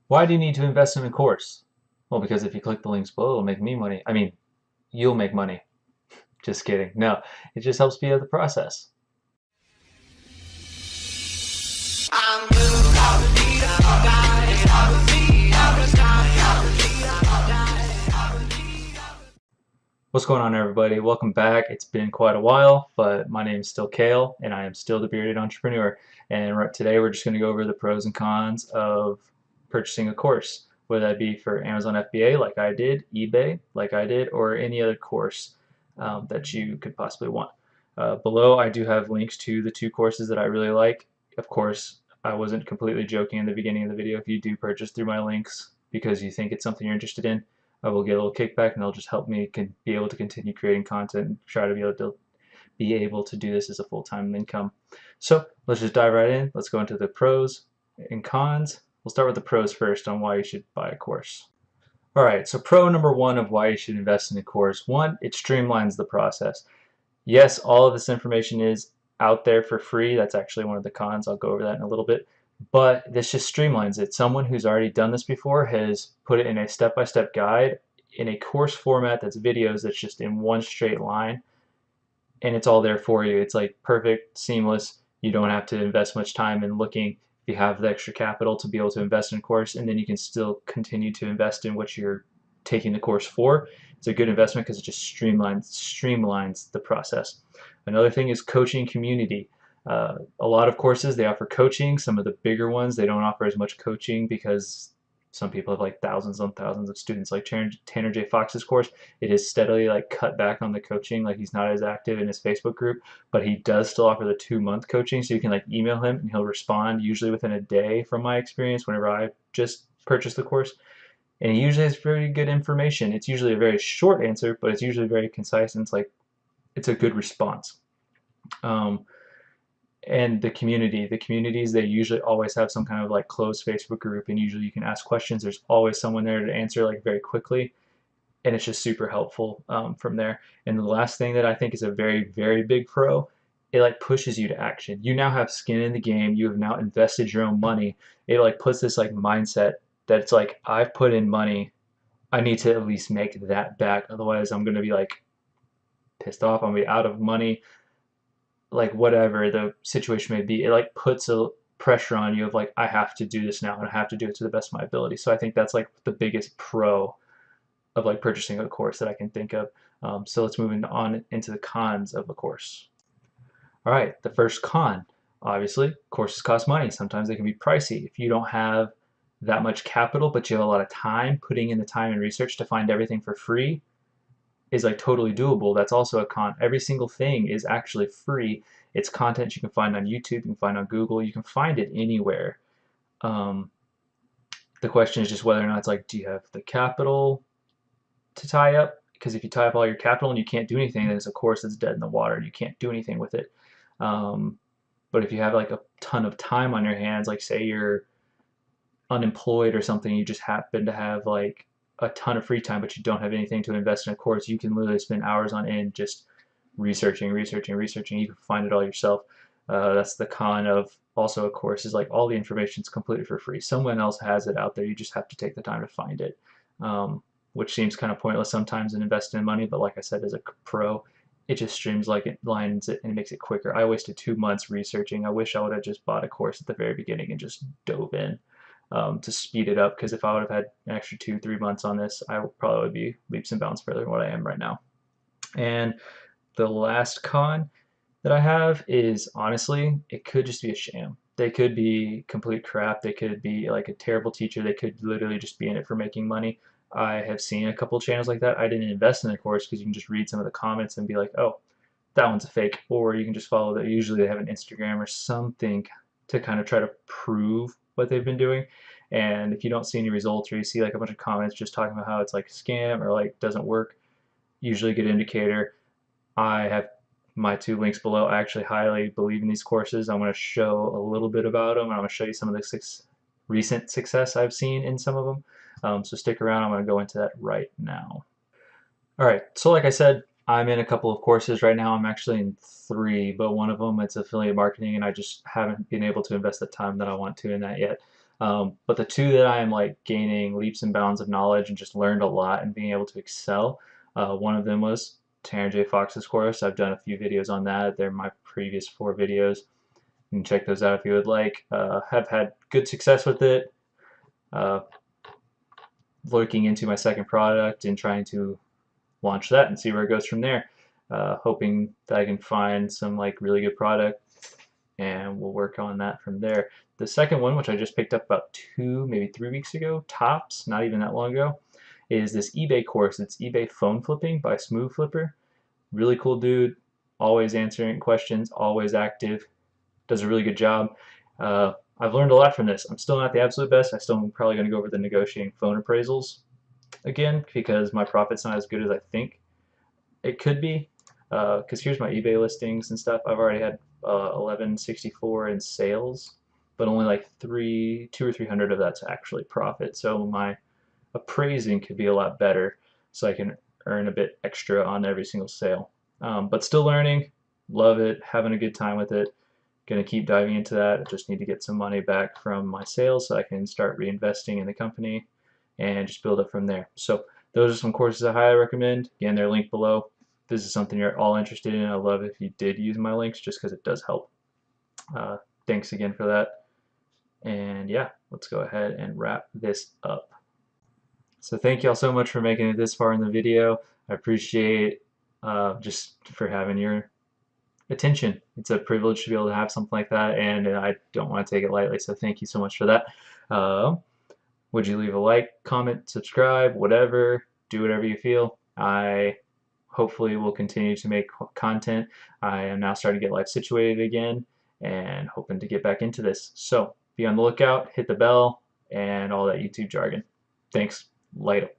Why do you need to invest in a course? Well, because if you click the links below, it'll make me money. I mean, you'll make money. Just kidding. No, it just helps speed up the process. What's going on, everybody? Welcome back. It's been quite a while, but my name is still Cale, and I am still the bearded entrepreneur. And today we're just going to go over the pros and cons of purchasing a course, whether that be for Amazon FBA, like I did, eBay, like I did, or any other course that you could possibly want. Below, I do have links to the two courses that I really like. Of course, I wasn't completely joking in the beginning of the video. If you do purchase through my links because you think it's something you're interested in, I will get a little kickback, and it'll just help me be able to continue creating content and try to be able to do this as a full-time income. So let's just dive right in. Let's go into the pros and cons. We'll start with the pros first on why you should buy a course. All right, so pro number one of why you should invest in a course. One, it streamlines the process. Yes, all of this information is out there for free. That's actually one of the cons. I'll go over that in a little bit. But this just streamlines it. Someone who's already done this before has put it in a step-by-step guide in a course format that's videos that's just in one straight line, and it's all there for you. It's like perfect, seamless. You don't have to invest much time in looking. You have the extra capital to be able to invest in a course, and then you can still continue to invest in what you're taking the course for. It's a good investment because it just streamlines the process. Another thing is coaching community. A lot of courses, they offer coaching. Some of the bigger ones, they don't offer as much coaching because some people have like thousands and thousands of students. Like Tanner J. Fox's course, it is steadily like cut back on the coaching. Like he's not as active in his Facebook group, but he does still offer the 2-month coaching. So you can like email him and he'll respond usually within a day from my experience whenever I just purchased the course. And he usually has very good information. It's usually a very short answer, but it's usually very concise, and it's a good response. Um, and the communities, they usually always have some kind of like closed Facebook group, and usually you can ask questions. There's always someone there to answer like very quickly, and it's just super helpful from there. And the last thing that I think is a very, very big pro, it like pushes you to action. You now have skin in the game. You have now invested your own money. It like puts this like mindset that it's like, I've put in money, I need to at least make that back. Otherwise, I'm going to be like pissed off. I'm going to be out of money, like whatever the situation may be. It like puts a pressure on you of like, I have to do this now and I have to do it to the best of my ability. So I think that's like the biggest pro of like purchasing a course that I can think of. So let's move on into the cons of a course. All right, the first con, obviously, courses cost money. Sometimes they can be pricey. If you don't have that much capital, but you have a lot of time, putting in the time and research to find everything for free is like totally doable. That's also a con. Every single thing is actually free. It's content you can find on YouTube, you can find on Google, you can find it anywhere. Um, the question is just whether or not it's like, do you have the capital to tie up? Because if you tie up all your capital and you can't do anything, then it's a course that's dead in the water. You can't do anything with it. But if you have like a ton of time on your hands, like say you're unemployed or something, you just happen to have like a ton of free time, but you don't have anything to invest in a course, you can literally spend hours on end just researching. You can find it all yourself. That's the con of also a course, is like all the information is completely for free. Someone else has it out there. You just have to take the time to find it, which seems kind of pointless sometimes in investing in money. But like I said, as a pro, it just lines it and makes it quicker. I wasted 2 months researching. I wish I would have just bought a course at the very beginning and just dove in to speed it up, because if I would have had an extra 2-3 months on this, I would probably be leaps and bounds further than what I am right now. And the last con that I have is, honestly, it could just be a sham. They could be complete crap. They could be like a terrible teacher. They could literally just be in it for making money. I have seen a couple channels like that. I didn't invest in the course because you can just read some of the comments and be like, oh, that one's a fake. Or you can just follow that. Usually they have an Instagram or something to kind of try to prove what they've been doing. And if you don't see any results, or you see like a bunch of comments just talking about how it's like a scam or like doesn't work, usually a good indicator. I have my 2 links below. I actually highly believe in these courses. I'm going to show a little bit about them, and I'm going to show you some of the recent success I've seen in some of them. So stick around. I'm going to go into that right now. All right, so like I said, I'm in a couple of courses right now. I'm actually in 3, but one of them, it's affiliate marketing, and I just haven't been able to invest the time that I want to in that yet. But the two that I am like gaining leaps and bounds of knowledge and just learned a lot and being able to excel. One of them was Tanner J. Fox's course. I've done a few videos on that. They're my previous 4 videos. You can check those out if you would like. Have had good success with it. Uh, Looking into my second product and trying to launch that and see where it goes from there. Hoping that I can find some like really good product and we'll work on that from there. The second one, which I just picked up about 2, maybe 3 weeks ago, tops, not even that long ago, is this eBay course. It's eBay phone flipping by Smooth Flipper. Really cool dude, always answering questions, always active, does a really good job. I've learned a lot from this. I'm still not the absolute best. I still am probably going to go over the negotiating phone appraisals again because my profit's not as good as I think it could be. Because here's my eBay listings and stuff. I've already had 1164 in sales, but only like 2 or 300 of that's actually profit. So my appraising could be a lot better, so I can earn a bit extra on every single sale. But still learning, love it, having a good time with it. Going to keep diving into that. I just need to get some money back from my sales so I can start reinvesting in the company and just build up from there. So those are some courses I highly recommend. Again, they're linked below. If this is something you're all interested in, I love if you did use my links just because it does help. Uh, Thanks again for that. And yeah, let's go ahead and wrap this up. So thank you all so much for making it this far in the video. I appreciate just for having your attention. It's a privilege to be able to have something like that, and I don't want to take it lightly, so thank you so much for that. Would you leave a like, comment, subscribe, whatever, do whatever you feel. I hopefully will continue to make content. I am now starting to get life situated again and hoping to get back into this. So be on the lookout, hit the bell, and all that YouTube jargon. Thanks. Later.